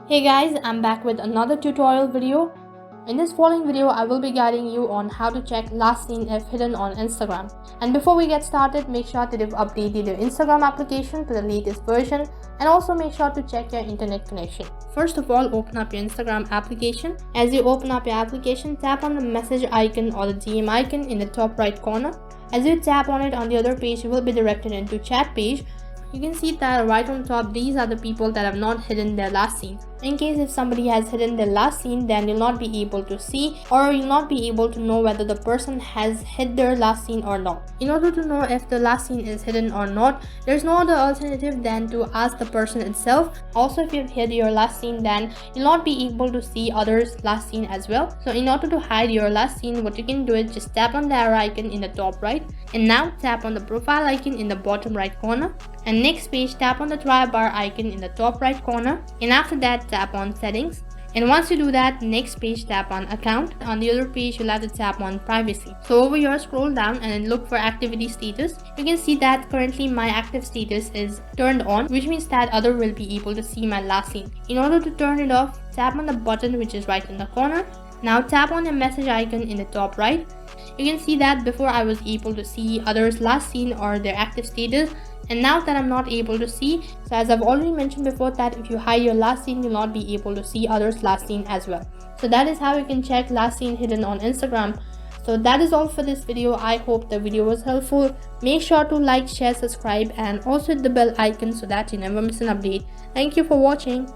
Hey guys, I'm back with another tutorial video. In this following video, I will be guiding you on how to check last seen if hidden on Instagram. And before we get started, make sure that you've updated your Instagram application to the latest version, and also make sure to check your internet connection. First of all, open up your Instagram application. As you open up your application, tap on the message icon or the DM icon in the top right corner. As you tap on it, on the other page, you will be directed into chat page. You can see that right on top, these are the people that have not hidden their last scene. In case if somebody has hidden their last scene, then you'll not be able to see, or you'll not be able to know whether the person has hid their last scene or not. In order to know if the last scene is hidden or not, there's no other alternative than to ask the person itself. Also, if you've hid your last scene, then you'll not be able to see others' last scene as well. So in order to hide your last scene, what you can do is just tap on the arrow icon in the top right, and now tap on the profile icon in the bottom right corner. And next page, tap on the try bar icon in the top right corner, and after that tap on settings. And once you do that, next page tap on account. On the other page, you'll have to tap on privacy. So over here, scroll down and then look for activity status. You can see that currently my active status is turned on, which means that other will be able to see my last scene. In order to turn it off, tap on the button which is right in the corner. Now tap on the message icon in the top right. You can see that before I was able to see others' last scene or their active status, and now that I'm not able to see. So as I've already mentioned before, that if you hide your last scene, you'll not be able to see others' last scene as well. So that is how you can check last scene hidden on Instagram. So that is all for this video. I hope the video was helpful. Make sure to like, share, subscribe, and also hit the bell icon so that you never miss an update. Thank you for watching.